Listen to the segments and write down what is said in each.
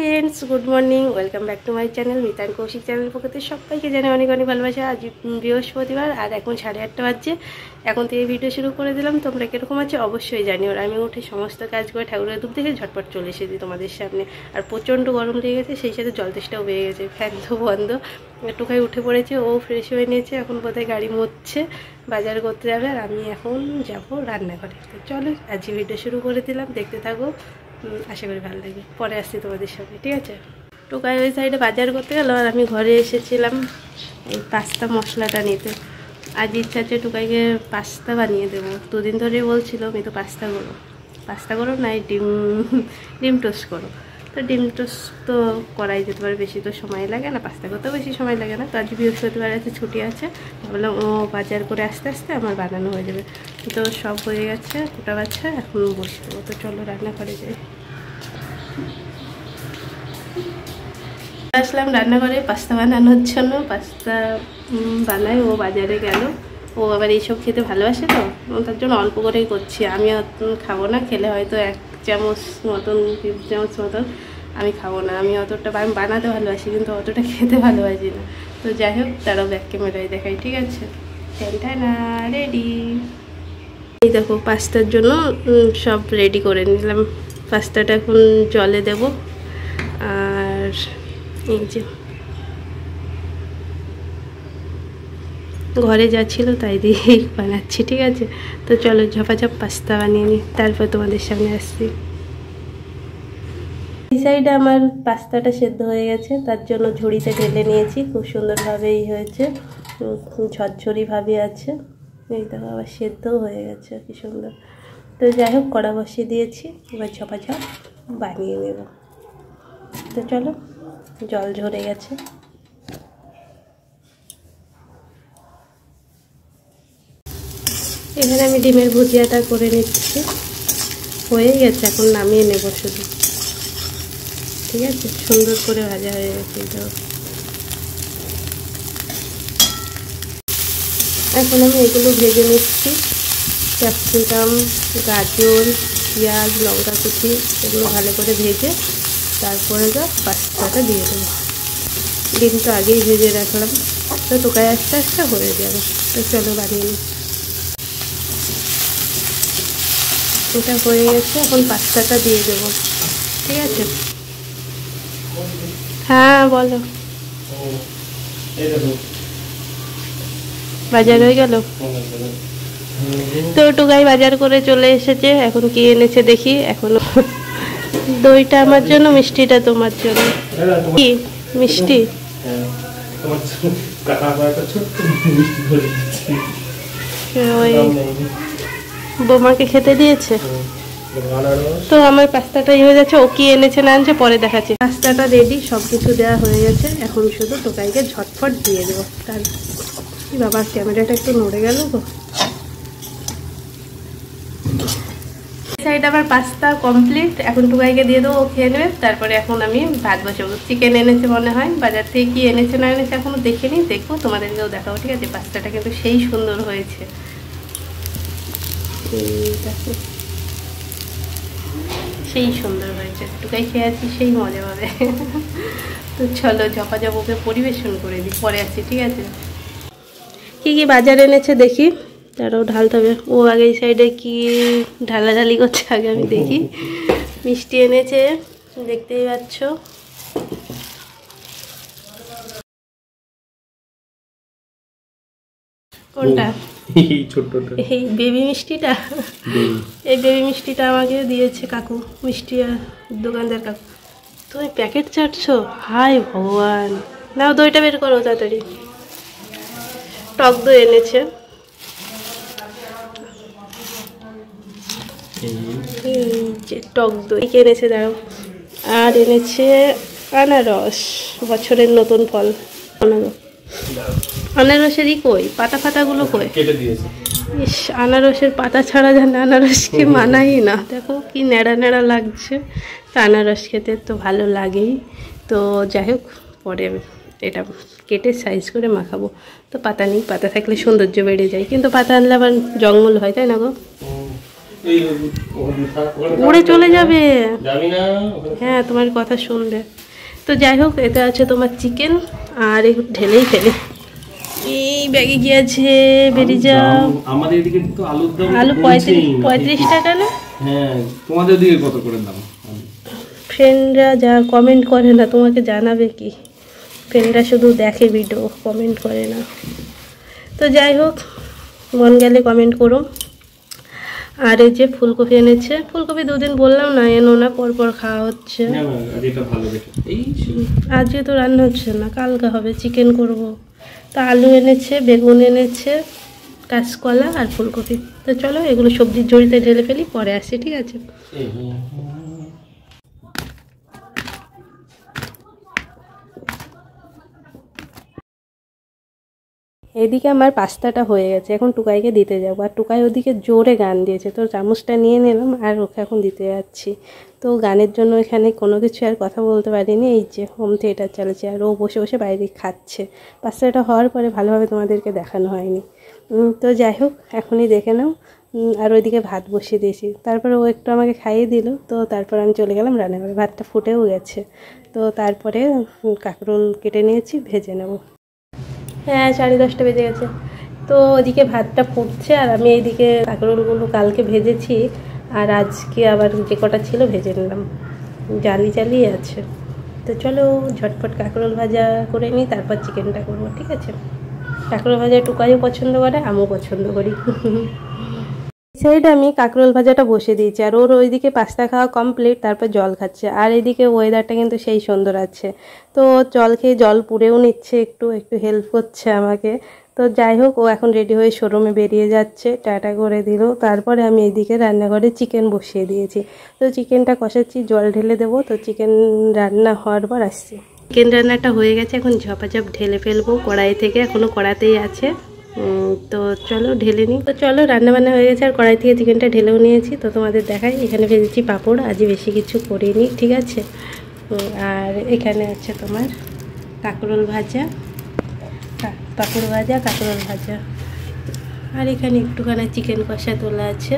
Friends good morning welcome back to my channel Mitan Kaushik channel पक्षे सबाइके जाने अनेक अनेक भालोबासा। आज बृहस्पतिवार और এখন 8:30 বাজছে। এখন থেকে ভিডিও শুরু করে দিলাম। তোমরা কিরকম আছো অবশ্যই জানিও। আর আমি উঠে সমস্ত কাজ করে ঠাকুরের ধূপ দেখে ঝটপট চলে এসেছি তোমাদের সামনে। আর প্রচণ্ড গরম লেগে গেছে, সেই সাথে জল তেষ্টাও বেড়ে গেছে, ফ্যান তো বন্ধ। টুকাই উঠে পড়েছে, ও ফ্রেশ হয়ে নিয়েছে, এখন বোধহয় গাড়ি মুছছে, বাজার করতে যাবে। আর আমি এখন যাব রান্নাঘরে। তো চলো আজ ভিডিও শুরু করে দিলাম, দেখতে থাকো, আশা করি ভালো লাগবে। পরে আসছি তোমাদের সাথে, ঠিক আছে। টোকাই ওই সাইডে বাজার করতে গেল আর আমি ঘরে এসেছিলাম এই পাস্তা মশলাটা নিতে। আজ ইচ্ছা আছে টোকাইকে পাস্তা বানিয়ে দেবো। দুদিন ধরে বলছিল আমি তো পাস্তা করো নাই ডিম টোস্ট করো। তো ডিম টোস্ট তো করাই যেতে পারে, বেশি তো সময় লাগে না, পাস্তা করতেও বেশি সময় লাগে না। তো আজ বৃহস্পতিবার আছে, ছুটি আছে, ভাবলাম ও বাজার করে আস্তে আস্তে আমার বানানো হয়ে যাবে। তো সব হয়ে গেছে, গোটা বাচ্চা, এখন বসবো। তো চলো রান্না করে যাই। আসলাম রান্নাঘরে পাস্তা বানানোর জন্য। পাস্তা বানাই, ও বাজারে গেল। ও আবার এইসব খেতে ভালোবাসে, তো তার জন্য অল্প করেই করছি। আমি খাবো না, খেলে হয়তো 1 চামচ মতন 2 চামচ মতন, আমি খাবো না। আমি অতটা বানাতে ভালোবাসি কিন্তু অতটা খেতে ভালোবাসি না। তো যাই হোক, তারাও ব্যাক ক্যামেরায় দেখাই, ঠিক আছে। না রেডি। এই দেখো পাস্তার জন্য সব রেডি করে নিলাম। পাস্তাটা এখন জলে দেব। আর এই যে ঘরে যা ছিল তাই দিয়েই বানাচ্ছি, ঠিক আছে। তো চলো ঝপাঝপ পাস্তা বানিয়ে নিই, তারপর তোমাদের সামনে আসছি। এই সাইডে আমার পাস্তাটা সেদ্ধ হয়ে গেছে, তার জন্য ঝুড়িতে ঢেলে নিয়েছি। খুব সুন্দরভাবেই হয়েছে, ঝরঝরিভাবে আছে। এই দেখো আবার সেদ্ধও হয়ে গেছে, কি সুন্দর। তো যাই হোক, কড়া বসিয়ে দিয়েছি, এবার ঝপাঝপ বানিয়ে নেব। তো চলো, জল ঝরে গেছে। এখানে আমি ডিমের ভুজিয়াটা করে নিচ্ছি, হয়ে গেছে, এখন নামিয়ে নেব শুধু, ঠিক আছে। সুন্দর করে ভাজা হয়ে গেছে। এখন আমি এগুলো ভেজে নিচ্ছি। ক্যাপসিকাম, গাজর, পেঁয়াজ, লঙ্কা কুচি, এগুলো ভালো করে ভেজে তারপরে পাস্তাটা দিয়ে দেবো। ডিমটা আগেই ভেজে রাখলাম, তো টোকায় আস্তে আস্তে হয়ে যাবে। তো চলো বানিয়ে নিই। এটা হয়ে গেছে, এখন পাস্তাটা দিয়ে দেবো, ঠিক আছে। হ্যাঁ বলো। বাজার হয়ে গেল, তো টোকাই বাজার করে চলে এসেছে। এখন কি এনেছে দেখি। এখনো দইটা আমার জন্য, মিষ্টিটা তোমার জন্য। কি মিষ্টি? ওই বোমাকে খেতে দিয়েছে। তো আমার পাস্তাটা হয়ে যাচ্ছে। ও কি এনেছে না আনছে পরে দেখাচ্ছি। পাস্তাটা রেডি, সব কিছু দেওয়া হয়ে গেছে। এখন শুধু টোকাইকে ঝটফট দিয়ে দেবো। তার বাবা ক্যামেরাটা একটু নড়ে গেল গো। সাইড আমার পাস্তা কমপ্লিট, এখন টোকাইকে দিয়ে দেবো, ও খেয়ে নেবে। তারপরে এখন আমি ভাত বসাবো। চিকেন এনেছে মনে হয় বাজার থেকে, কি এনেছে না এনেছে এখনো দেখিনি, দেখবো, তোমাদেরকেও দেখাবো, ঠিক আছে। পাস্তাটা কিন্তু সেই সুন্দর হয়েছে, সেই সুন্দর হয়েছে। টোকাই খেয়ে আছি, সেই মজা পাবে। তো চলো ঝপাঝপ ওকে পরিবেশন করে দিই, পরে আসছি, ঠিক আছে। কি কি বাজার এনেছে দেখি, তারাও ঢালতে হবে। ও আগে এই সাইডে কি ঢালাঢালি করছে, আগে আমি দেখি। মিষ্টি এনেছে, দেখতেই পাচ্ছ। কোনটা? এই বেবি মিষ্টিটা। এই বেবি মিষ্টিটা আমাকে দিয়েছে কাকু, মিষ্টি দোকানদার কাকু। তুমি প্যাকেট চাটছো? হাই ভগবান। নাও দইটা বের করো তাড়াতাড়ি। টক দই এনেছে, টক দই এনেছে, দাঁড়াও। আর এনেছে আনারস, বছরের নতুন ফল। আনারসেরই কই পাতা ফাতাগুলো কই? ইস, আনারসের পাতা ছাড়া যেন আনারসকে মানাই না। দেখো কি নেড়া নেড়া লাগছে। তো আনারস খেতে তো ভালো লাগেই। তো যাই হোক, পরে এটা কেটে সাইজ করে মাখাবো। তো পাতা নেই, পাতা থাকলে সৌন্দর্য বেড়ে যায়, কিন্তু পাতা আনলে আবার জঙ্গল হয়, তাই না গো? উড়ে চলে যাবে। হ্যাঁ, তোমার কথা শুনবে। তো যাই হোক, এটা আছে তোমার চিকেন, আর একটু ঢেলেই ফেলে। এই ব্যাগে কি আছে, বেরিয়ে যাও। আমাদের এদিকে তো আলুর দাম আলু 35 টাকা না? হ্যাঁ, তোমাদের দিকে কত করে দাম? ফ্রেন্ডরা যা কমেন্ট করে না, তোমাকে জানাবে কি? ফ্রেন্ডরা শুধু দেখে ভিডিও, কমেন্ট করে না। তো যাই হোক, মন গেলে কমেন্ট করো। আর এই যে ফুলকপি এনেছে, ফুলকপি দুদিন বললাম না এনো না, পরপর খাওয়া হচ্ছে। আজকে তো রান্না হচ্ছে না, কালকে হবে, চিকেন করব। তো আলু এনেছে, বেগুন এনেছে, কাঁচকলা আর ফুলকপি। তো চলো এগুলো সবজির ঝুড়িতে ঢেলে ফেলি, পরে আসি, ঠিক আছে? এদিকে আমার পাস্তাটা হয়ে গেছে, এখন টুকাইকে দিতে যাবো। আর টুকাই ওদিকে জোরে গান দিয়েছে, তো চামচটা নিয়ে নিলাম আর ওকে এখন দিতে যাচ্ছি। তো গানের জন্য এখানে কোনো কিছু আর কথা বলতে পারিনি। এই যে হোম থিয়েটার চলেছে, আর ও বসে বসে বাইরে খাচ্ছে। পাস্তাটা হওয়ার পরে ভালোভাবে তোমাদেরকে দেখানো হয়নি। তো যাই হোক, এখনই দেখে নাও। আর ওইদিকে ভাত বসিয়ে দিয়েছি, তারপরে ও একটু আমাকে খাইয়ে দিল। তো তারপর আমি চলে গেলাম রান্নাঘরে, ভাতটা ফুটেও গেছে। তো তারপরে কাঁকরোল কেটে নিয়েছি, ভেজে নেব। হ্যাঁ, 10:30 বেজে গেছে। তো ওদিকে ভাতটা ফুটছে, আর আমি এইদিকে কাঁকরোলগুলো কালকে ভেজেছি, আর আজকে আবার যে কটা ছিল ভেজে নিলাম, চালিয়ে আছে। তো চলো ঝটপট কাঁকরোল ভাজা করে নিই, তারপর চিকেনটা করবো, ঠিক আছে? কাঁকরোল ভাজা টুকাইও পছন্দ করে, আমিও পছন্দ করি। সাইডে আমি কাঁকরোল ভাজাটা বসে দিয়েছি, আর ওর ওইদিকে পাস্তা খাওয়া কমপ্লিট, তারপর জল খাচ্ছে। আর এইদিকে ওয়েদারটা কিন্তু সেই সুন্দর আছে। তো জল খেয়ে জল পুড়েও নিচ্ছে, একটু একটু হেল্প করছে আমাকে। তো যাই হোক, ও এখন রেডি হয়ে শোরুমে বেরিয়ে যাচ্ছে, টাটা করে দিল। তারপরে আমি এইদিকে রান্নাঘরে চিকেন বসিয়ে দিয়েছি। তো চিকেনটা কষাচ্ছি, জল ঢেলে দেবো। তো চিকেন রান্না হওয়ার পর আসছি। চিকেন রান্নাটা হয়ে গেছে, এখন ঝপাঝপ ঢেলে ফেলবো কড়াই থেকে, এখনও কড়াতেই আছে। তো চলো ঢেলে নিই। তো চলো, রান্নাবান্না হয়ে গেছে, আর কড়াই থেকে চিকেনটা ঢেলেও নিয়েছি। তো তোমাদের দেখাই, এখানে ভেজেছি পাঁপড়, আজ বেশি কিছু করিনি, ঠিক আছে? আর এখানে আছে তোমার কাঁকরোল ভাজা, পাঁপড় ভাজা, কাঁকরোল ভাজা। আর এখানে একটুখানি চিকেন কষা তোলা আছে,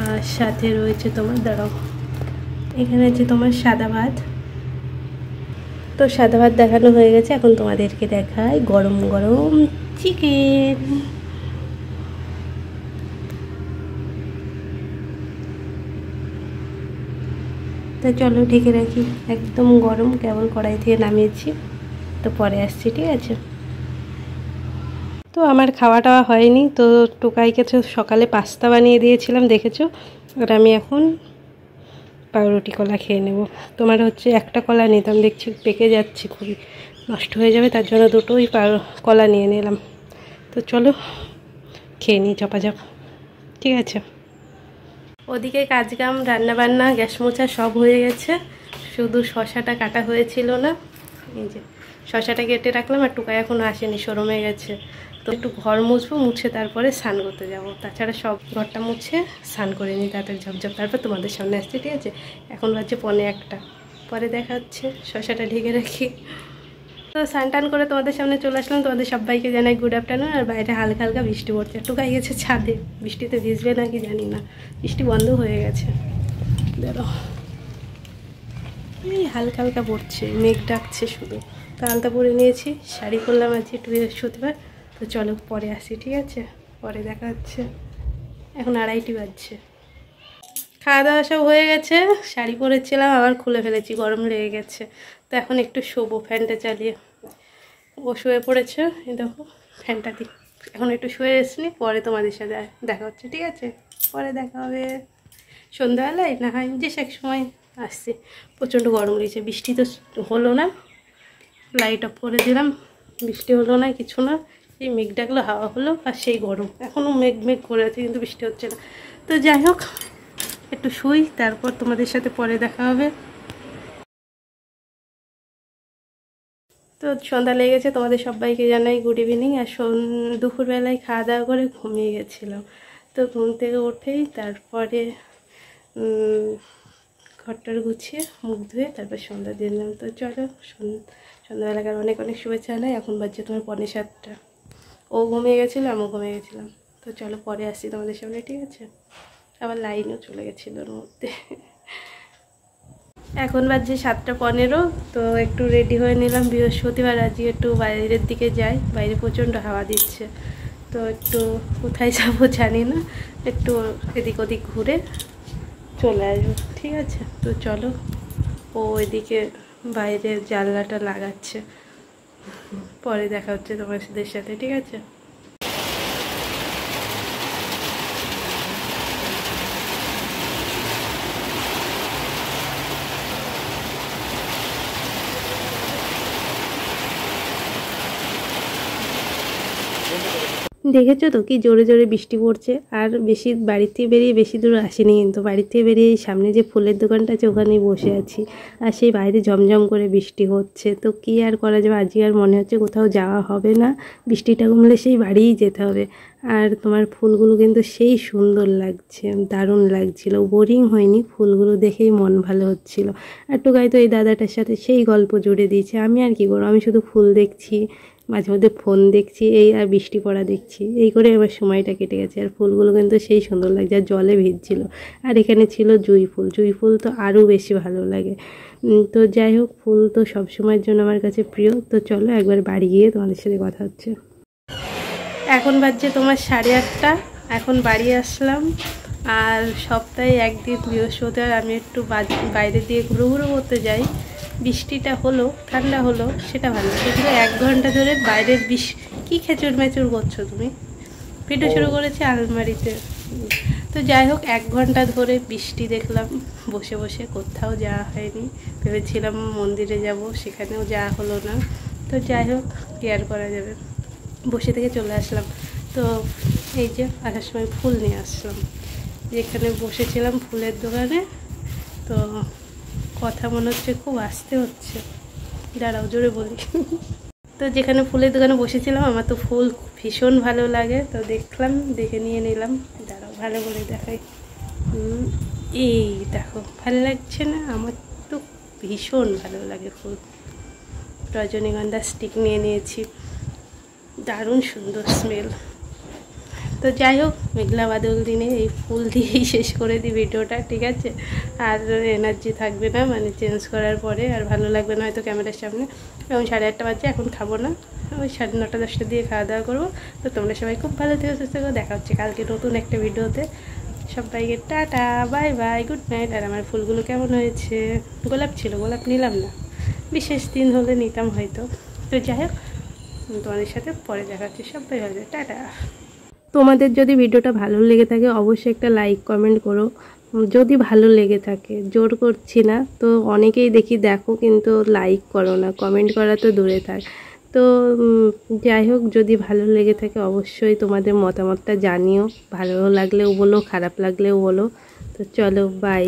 আর সাথে রয়েছে তোমার, দাঁড়াও, এখানে আছে তোমার সাদা ভাত। তো সাদা ভাত দেখানো হয়ে গেছে, এখন তোমাদেরকে দেখাই গরম গরম চিকেন। তো চলো ঢেকে রাখি, একদম গরম, কেবল কড়াই থেকে নামিয়েছি। তো পরে আসছি, ঠিক আছে? তো আমার খাওয়া টাওয়া হয়নি। তো টুকাইকে তো সকালে পাস্তা বানিয়ে দিয়েছিলাম, দেখেছো। আর আমি এখন পাউরুটি কলা খেয়ে নেব। তোমার হচ্ছে একটা কলা নিতাম, দেখছি পেকে যাচ্ছে, খুবই নষ্ট হয়ে যাবে, তার জন্য দুটোই কলা নিয়ে নিলাম। তো চলো খেয়ে নিই ঝপাঝপ, ঠিক আছে? ওদিকে কাজকাম, রান্নাবান্না, গ্যাস মোছা সব হয়ে গেছে, শুধু শশাটা কাটা হয়েছিল না। এই যে শশাটা কেটে রাখলাম, আর টুকাই এখনও আসেনি, শোরুমে গেছে। তো একটু ঘর মুছবো, মুছে তারপরে স্নান করতে যাব। তাছাড়া সব ঘরটা মুছে স্নান করে নিই তাড়াতাড়ি ঝপঝপ, তারপর তোমাদের সামনে আসছি, ঠিক আছে? এখন বাজছে 1:45, পরে দেখা হচ্ছে। শশাটা ঢেকে রাখি। তো স্নান টান করে তোমাদের সামনে চলে আসলাম। তোমাদের সবাইকে জানাই গুড আফটারনুন। আর বাইরে হালকা হালকা বৃষ্টি পড়ছে, টুকাই গেছে ছাদে, বৃষ্টিতে ভিজবে নাকি জানি না, বৃষ্টি বন্ধ হয়ে গেছে। দেখো এই হালকা হালকা পড়ছে, মেঘ ডাকছে শুধু। তো আলতা পরে নিয়েছি, শাড়ি পরলাম আজকে একটু বৃহস্পতিবার। তো চলো পরে আসি, ঠিক আছে? পরে দেখা হচ্ছে। এখন 2:30 বাজছে। খাওয়া দাওয়া সব হয়ে গেছে, শাড়ি পরেছিলাম আবার খুলে ফেলেছি, গরম লেগে গেছে। তো এখন একটু শোবো ফ্যানটা চালিয়ে। ও শুয়ে পড়েছে, এই দেখো ফ্যানটা দিই। এখন একটু শুয়ে এসনি, পরে তোমাদের সাথে দেখা হচ্ছে, ঠিক আছে? পরে দেখা হবে সন্ধ্যাবেলায়, না হয় যে এক সময় আসছে। প্রচণ্ড গরম লেগেছে, বৃষ্টি তো হলো না, লাইট অফ করে দিলাম, বৃষ্টি হলো না, কিছু না। এই মেঘ ডাকলো, হাওয়া হলো, আর সেই গরম। এখনও মেঘ মেঘ করে আছে, কিন্তু বৃষ্টি হচ্ছে না। তো যাই হোক, একটু শুই, তারপর তোমাদের সাথে পরে দেখা হবে। তো সন্ধ্যা লেগে গেছে, তোমাদের সবাইকে জানাই গুড ইভিনিং। আর দুপুরবেলায় খাওয়া দাওয়া করে ঘুমিয়ে গেছিলাম। তো ঘুম থেকে উঠেই তারপরে ঘরটার গুছিয়ে মুখ ধুয়ে তারপর সন্ধ্যা দিয়ে দিলাম। তো চলো সন্ধ্যাবেলাকার অনেক অনেক শুভেচ্ছা জানাই। এখন বাজছে তোমার 7:45। ও ঘুমিয়ে গেছিলো, আমিও ঘুমিয়ে গেছিলাম। তো চলো পরে আসছি তোমাদের সামনে, ঠিক আছে? আবার লাইনও চলে গেছিলো ওর মধ্যে। এখন বাজছে 7:15, তো একটু রেডি হয়ে নিলাম। বৃহস্পতিবার, আজকে একটু বাইরের দিকে যাই, বাইরে প্রচণ্ড হাওয়া দিচ্ছে। তো একটু কোথায় যাবো জানি না, একটু এদিক ওদিক ঘুরে চলে আসবো, ঠিক আছে? তো চলো, ও এদিকে বাইরে জানলাটা লাগাচ্ছে, পরে দেখা হচ্ছে তোমাদের সাথে, ঠিক আছে? দেখেছো তো কি জোরে জোরে বৃষ্টি পড়ছে। আর বেশি বাড়ি থেকে বেরিয়ে বেশি দূর আসেনি, কিন্তু বাড়ি থেকে বেরিয়ে সামনে যে ফুলের দোকানটা আছে ওখানেই বসে আছি, আর সেই বাইরে ঝমঝম করে বৃষ্টি হচ্ছে। তো কি আর করা যাবে, আজকে আর মনে হচ্ছে কোথাও যাওয়া হবে না, বৃষ্টিটা কমলে সেই বাড়িই যেতে হবে। আর তোমার ফুলগুলো কিন্তু সেই সুন্দর লাগছে, দারুণ লাগছিল, বোরিং হয়নি, ফুলগুলো দেখেই মন ভালো হচ্ছিল। আর টোকাই তো এই দাদাটার সাথে সেই গল্প জুড়ে দিয়েছে। আমি আর কি করবো, আমি শুধু ফুল দেখছি, মাঝে মধ্যে ফোন দেখছি, এই আর বৃষ্টি পড়া দেখছি, এই করে আমার সময়টা কেটে গেছে। আর ফুলগুলো কিন্তু সেই সুন্দর লাগছে, আর জলে ভিজছিল। আর এখানে ছিল জুঁই ফুল, জুঁই ফুল তো আরও বেশি ভালো লাগে। তো যাই হোক, ফুল তো সবসময়ের জন্য আমার কাছে প্রিয়। তো চলো একবার বাড়ি গিয়ে তোমাদের সাথে কথা হচ্ছে। এখন বাজছে তোমার 8:30, এখন বাড়ি আসলাম। আর সপ্তাহে একদিন বৃহস্পতিবার আমি একটু বাইরে দিয়ে ঘুরো ঘুরো করতে যাই। বৃষ্টিটা হলো, ঠান্ডা হলো, সেটা ভালো। কিন্তু 1 ঘন্টা ধরে বাইরের কী খেচুর মেচুর করছো তুমি? ভিডিও শুরু করেছি আলমারিতে। তো যাই হোক, 1 ঘন্টা ধরে বৃষ্টি দেখলাম বসে বসে, কোথাও যাওয়া হয়নি। ভেবেছিলাম মন্দিরে যাব, সেখানেও যাওয়া হলো না। তো যাই হোক, কি আর করা যাবে, বসে থেকে চলে আসলাম। তো এই যে আসার সময় ফুল নিয়ে আসলাম, যেখানে বসেছিলাম ফুলের দোকানে। তো কথা মনে হচ্ছে খুব আস্তে হচ্ছে, দাঁড়াও জোরে বলি। তো যেখানে ফুলের দোকানে বসেছিলাম, আমার তো ফুল ভীষণ ভালো লাগে, তো দেখলাম, দেখে নিয়ে নিলাম। দাঁড়াও ভালো করে দেখাই। এই দেখো, ভালো লাগছে না? আমার তো ভীষণ ভালো লাগে ফুল। রজনীগন্ধা স্টিক নিয়ে নিয়েছি, দারুণ সুন্দর স্মেল। তো যাই হোক, মেঘলা বাদল দিনে এই ফুল দিয়েই শেষ করে দিই ভিডিওটা, ঠিক আছে? আর এনার্জি থাকবে না, মানে চেঞ্জ করার পরে আর ভালো লাগবে না হয়তো ক্যামেরার সামনে। এবং 8:30 বাজে, এখন খাবো না, ওই 9:30 10টা দিয়ে খাওয়া দাওয়া করবো। তো তোমরা সবাই খুব ভালো থেকো, সুস্থ থেকো, দেখা হচ্ছে কালকে নতুন একটা ভিডিওতে। সবাইকে tata, bye bye, good night. আর আমার ফুলগুলো কেমন হয়েছে? গোলাপ ছিল, গোলাপ নিলাম না, বিশেষ দিন হলে নিতাম হয়তো। তো যাই হোক, তোমাদের সাথে পরে দেখা হচ্ছে, সবাই ভালো, টাটা। তোমাদের যদি ভিডিওটা ভালো লেগে থাকে অবশ্যই একটা লাইক কমেন্ট করো, যদি ভালো লেগে থাকে। জোর করছি না, তো অনেকেই দেখি দেখো কিন্তু লাইক করো না, কমেন্ট করা তো দূরে থাক। তো যাই হোক, যদি ভালো লেগে থাকে অবশ্যই তোমাদের মতামতটা জানিও, ভালো লাগলেও বলো, খারাপ লাগলেও বলো। তো চলো, বাই।